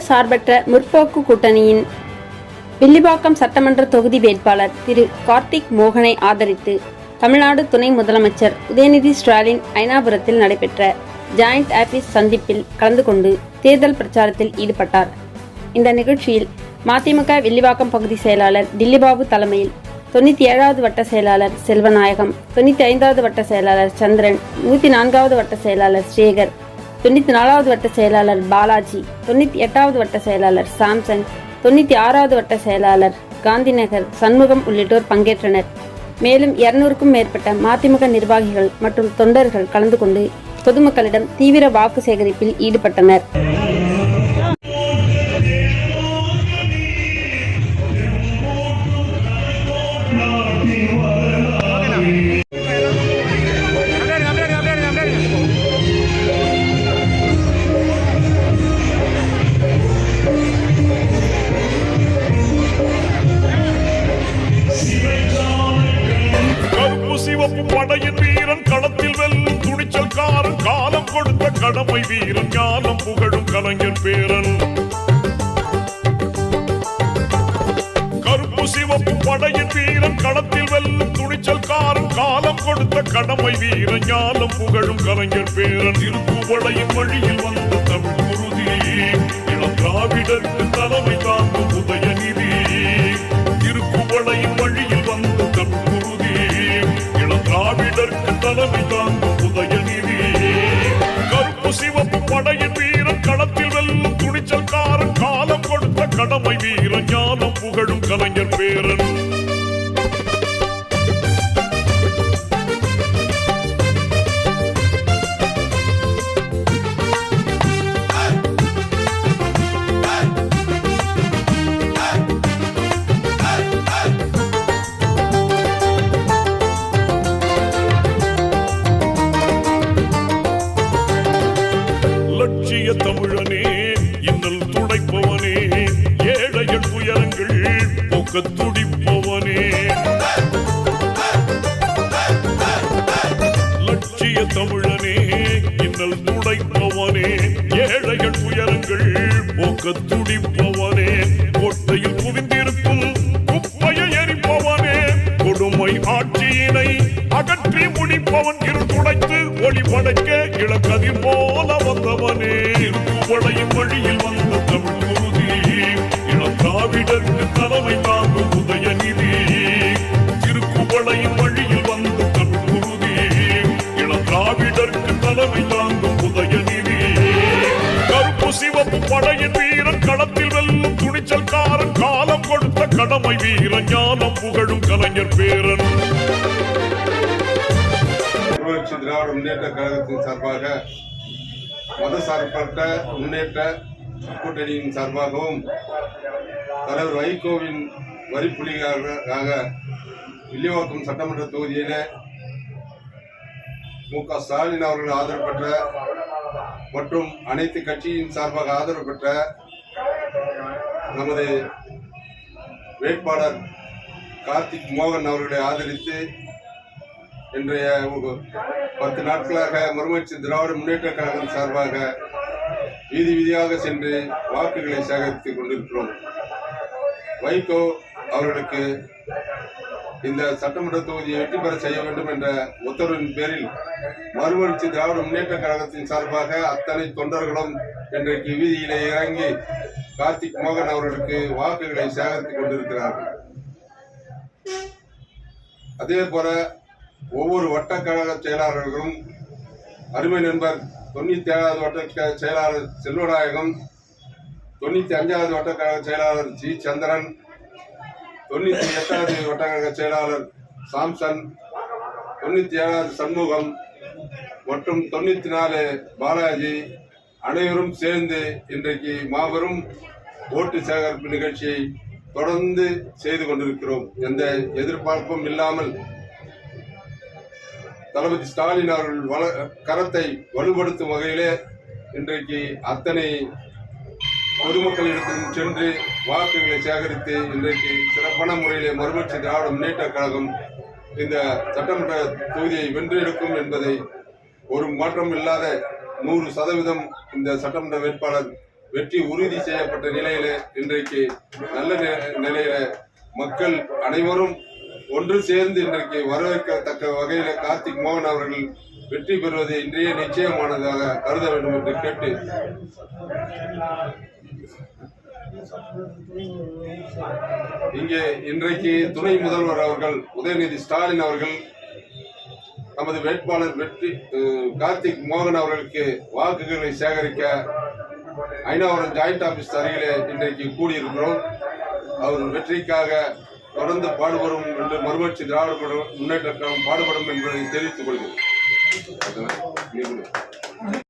சார்பற்ற முற்போக்கு கூட்டணியின் வில்லிவாக்கம் சட்டமன்ற தொகுதி வேட்பாளர் திரு கார்த்திக் மோகனை ஆதரித்து தமிழ்நாடு துணை முதலமைச்சர் உதயநிதி ஸ்டாலின் ஐனாபுரத்தில் நடைபெற்ற ஜாயிண்ட் ஆபீஸ் சந்திப்பில் கலந்து கொண்டு தேர்தல் பிரச்சாரத்தில் ஈடுபட்டார். இந்த நிகழ்ச்சியில் மதிமுக வில்லிவாக்கம் பகுதி செயலாளர் டில்லிபாபு தலைமையில் 97வது வட்ட செயலாளர் செல்வநாயகம், 95வது வட்ட செயலாளர் சந்திரன், 104வது வட்ட செயலாளர் சேகர், 94வது வட்ட செயலாளர் பாலாஜி, 98வது வட்ட செயலாளர் சாம்சன், 96வது வட்ட செயலாளர் காந்திநகர் சண்முகம் உள்ளிட்டோர் பங்கேற்றனர். மேலும் 200க்கும் மேற்பட்ட மதிமுக நிர்வாகிகள் மற்றும் தொண்டர்கள் கலந்து கொண்டு பொதுமக்களிடம் தீவிர வாக்கு சேகரிப்பில் ஈடுபட்டனர். சிவப்பு படையின் வீரன் களத்தில் வெல்லும் துணிச்சல்காரன், காலம் கொடுத்த கடமை வீரன், ஞானம் புகழும் கலைஞர் பேரன். கருப்பு சிவப்பு படையின் வீரன் களத்தில் வெல்லும் துணிச்சல்காரன், காலம் கொடுத்த கடமை வீரன், ஞானம் புகழும் கலைஞர் பேரன். திருக்குவளையின் வழியில் வந்த தமிழ் குருதி, இளம் திராவிடருக்கு தலைமை தாங்கும் உதயநிதி. திருக்குவளையின் வழியில் வந்த தமிழ் குருதி, திராவிடருக்கு தலைமை தாங்கும் உதயநிதி. கருப்பு சிவப்பு படையின் வீரன் களத்தில் வெல்லும் துணிச்சல்காரன், காலம் கொடுத்த கடமை வீரன், ஞானம் புகழும் கலைஞர் பேரன். லட்சிய தமிழனே, இன்னல் துடைப்பவனே, ஏழைகள் துயரங்கள் போக்க துடிப்பவனே. லட்சிய தமிழனே, இன்னல் துடைப்பவனே, ஏழைகள் துயரங்கள் போக்க துடிப்பவனே. கோட்டையில் குவிந்திருக்கும் குப்பையை எரிப்பவனே, கொடுமை ஆட்சியினை அகற்றி முடிப்பவன், இருள் துடைத்து ஒளி படைக்க இளக்கதிர் போல வந்தவனே. திருக்குவளையின் வழியில் வந்த தமிழ் குருதி, இளம் திராவிடருக்கு தலைமை தாங்கும் உதயநிதி. திருக்குவளையின் வழியில் வந்த தமிழ் குருதி, இளம் திராவிடருக்கு தலைமை தாங்கும் உதயநிதி. கருப்பு சிவப்பு படையின் வீரன் களத்தில் வெல்லும் துணிச்சல்காரன், காலம் கொடுத்த கடமை வீரன், ஞானம் புகழும் கலைஞர் பேரன். திராவிட முன்னேற்ற கழகத்தின் சார்பாக மதசார்பற்ற முன்னேற்ற கூட்டணியின் சார்பாகவும் தலைவர் வைகோவின் வரிப்புலிகளாக வில்லிவாக்கம் சட்டமன்ற தொகுதியில மு.க. ஸ்டாலின் அவர்கள் ஆதரவு பெற்ற மற்றும் அனைத்து கட்சியின் சார்பாக ஆதரவு பெற்ற நமது வேட்பாளர் கார்த்திக் மோகன் அவர்களை ஆதரித்து இன்றைய 10 நாட்களாக மறுமலர்ச்சி திராவிட முன்னேற்ற கழகம் சார்பாக வீதி வீதியாக சென்று வாக்குகளை சேகரித்துக் கொண்டிருக்கிறோம். வைகோ அவர்களுக்கு இந்த சட்டமன்ற தொகுதியை வெற்றி பெற செய்ய வேண்டும் என்ற உத்தரவின் பேரில் மறுமலர்ச்சி திராவிட முன்னேற்ற கழகத்தின் சார்பாக அத்தனை தொண்டர்களும் இன்றைக்கு வீதியிலே இறங்கி கார்த்திக் மோகன் அவர்களுக்கு வாக்குகளை சேகரித்துக் கொண்டிருக்கிறார்கள். அதே போல ஒவ்வொரு வட்ட கழக செயலாளர்களும் அருமை நண்பர் 97வது வட்ட செயலாளர் செல்வநாயகம், 95வது வட்ட கழக செயலாளர் ஜி சந்திரன், 98வது வட்ட கழக செயலாளர் சாம்சன், 97வது சண்முகம் மற்றும் 94 பாலாஜி அனைவரும் சேர்ந்து இன்றைக்கு மாபெரும் ஓட்டு சேகரிப்பு நிகழ்ச்சியை தொடர்ந்து செய்து கொண்டிருக்கிறோம். எந்த எதிர்பார்ப்பும் இல்லாமல் தளபதி ஸ்டாலின் அவர்கள் கரத்தை வலுப்படுத்தும் வகையிலே இன்றைக்கு அத்தனை பொதுமக்களிடத்திலும் சென்று வாக்குகளை சேகரித்து இன்றைக்கு சிறப்பான முறையிலே மறுமலர்ச்சி திராவிட முன்னேற்ற கழகம் இந்த சட்டமன்ற தொகுதியை வென்றெடுக்கும் என்பதை ஒரு மாற்றம் இல்லாத 100% இந்த சட்டமன்ற வேட்பாளர் வெற்றி உறுதி செய்யப்பட்ட நிலையில இன்றைக்கு நல்ல நிலையில மக்கள் அனைவரும் ஒன்று சேர்ந்து இன்றைக்கு வரவேற்கத்தக்க வகையில கார்த்திக் மோகன் அவர்கள் வெற்றி பெறுவது இன்றைய நிச்சயமானதாக கருத வேண்டும் என்று கேட்டு இங்கே இன்றைக்கு துணை முதல்வர் அவர்கள் உதயநிதி ஸ்டாலின் அவர்கள் நமது வேட்பாளர் கார்த்திக் மோகன் அவர்களுக்கு வாக்குகளை சேகரிக்க ஐநாவரம் ஜாயிண்ட் ஆபீஸ் அருகிலே இன்றைக்கு கூடியிருக்கிறோம். அவர் வெற்றிக்காக தொடர்ந்து பாடுபடும் என்று மறுமலர்ச்சி திராவிட முன்னேற்ற கழகம் பாடுபடும் என்பதை தெரிவித்துக் கொள்கிறேன்.